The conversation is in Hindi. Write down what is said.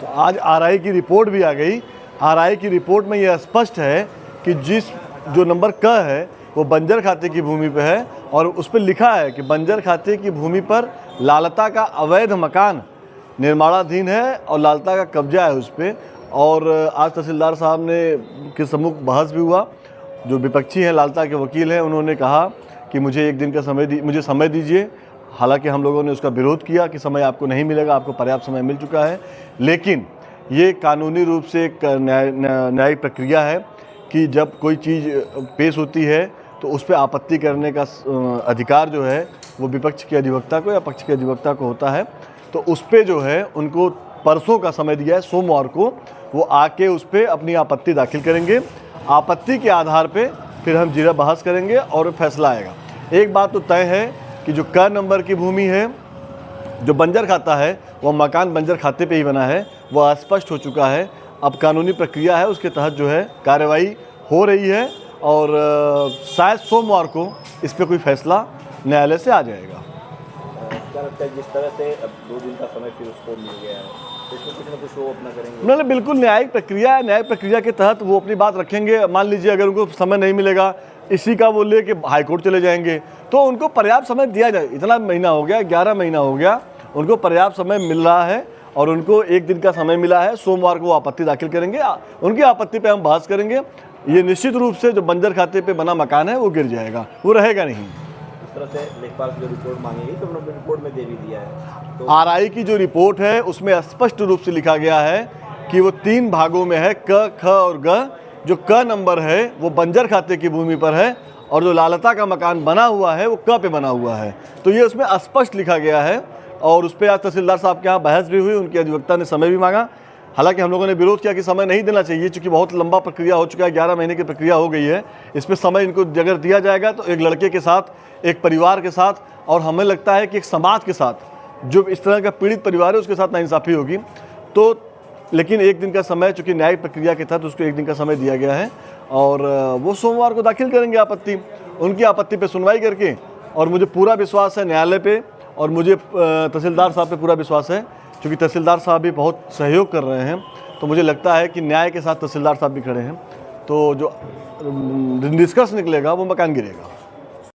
आज आरआई की रिपोर्ट भी आ गई। आरआई की रिपोर्ट में यह स्पष्ट है कि जो नंबर क है वो बंजर खाते की भूमि पे है और उस पर लिखा है कि बंजर खाते की भूमि पर लालता का अवैध मकान निर्माणाधीन है और लालता का कब्जा है उस पर। और आज तहसीलदार साहब ने के सम्मुख बहस भी हुआ। जो विपक्षी हैं, लालता के वकील हैं, उन्होंने कहा कि मुझे एक दिन का मुझे समय दीजिए। हालांकि हम लोगों ने उसका विरोध किया कि समय आपको नहीं मिलेगा, आपको पर्याप्त समय मिल चुका है। लेकिन ये कानूनी रूप से एक न्यायिक प्रक्रिया है कि जब कोई चीज़ पेश होती है तो उस पर आपत्ति करने का अधिकार जो है वो विपक्ष के अधिवक्ता को या पक्ष के अधिवक्ता को होता है। तो उस पर जो है उनको परसों का समय दिया है, सोमवार को वो आके उस पर अपनी आपत्ति दाखिल करेंगे। आपत्ति के आधार पे फिर हम जीरा बहस करेंगे और फैसला आएगा। एक बात तो तय है कि जो क नंबर की भूमि है, जो बंजर खाता है, वह मकान बंजर खाते पे ही बना है, वह स्पष्ट हो चुका है। अब कानूनी प्रक्रिया है, उसके तहत जो है कार्रवाई हो रही है और शायद सोमवार को इस पर कोई फैसला न्यायालय से आ जाएगा। क्या लगता है जिस तरह से अब 2 दिन का समय फिर उसको मिल गया है, तो इसमें कुछ ना कुछ वो अपना करेंगे? नहीं, बिल्कुल न्यायिक प्रक्रिया है। न्यायिक प्रक्रिया के तहत वो अपनी बात रखेंगे। मान लीजिए अगर उनको समय नहीं मिलेगा, इसी का वो ले कि हाईकोर्ट चले जाएंगे, तो उनको पर्याप्त समय दिया जाए। इतना महीना हो गया, 11 महीना हो गया, उनको पर्याप्त समय मिल रहा है और उनको एक दिन का समय मिला है। सोमवार को वो आपत्ति दाखिल करेंगे, उनकी आपत्ति पे हम बहस करेंगे। ये निश्चित रूप से जो बंजर खाते पे बना मकान है वो गिर जाएगा, वो रहेगा नहीं। इस तरह से लेखपाल की जो रिपोर्ट मांगेगी तो उन्होंने रिपोर्ट में दे भी दिया है। तो आरआई की जो रिपोर्ट है उसमें स्पष्ट रूप से लिखा गया है कि वो 3 भागों में है, क, ख और ग। जो क नंबर है वो बंजर खाते की भूमि पर है और जो लालता का मकान बना हुआ है वो क पे बना हुआ है। तो ये उसमें स्पष्ट लिखा गया है और उस पर आज तहसीलदार साहब के यहाँ बहस भी हुई, उनके अधिवक्ता ने समय भी मांगा। हालांकि हम लोगों ने विरोध किया कि समय नहीं देना चाहिए, चूँकि बहुत लंबा प्रक्रिया हो चुका है, 11 महीने की प्रक्रिया हो गई है। इस पर समय इनको अगर दिया जाएगा तो एक लड़के के साथ, एक परिवार के साथ और हमें लगता है कि एक समाज के साथ, जो इस तरह का पीड़ित परिवार है उसके साथ नाइंसाफ़ी होगी। तो लेकिन एक दिन का समय, चूँकि न्यायिक प्रक्रिया के तहत उसको एक दिन का समय दिया गया है और वो सोमवार को दाखिल करेंगे आपत्ति। उनकी आपत्ति पे सुनवाई करके, और मुझे पूरा विश्वास है न्यायालय पे और मुझे तहसीलदार साहब पे पूरा विश्वास है, क्योंकि तहसीलदार साहब भी बहुत सहयोग कर रहे हैं। तो मुझे लगता है कि न्याय के साथ तहसीलदार साहब भी खड़े हैं, तो जो निष्कर्ष निकलेगा वो मकान गिरेगा।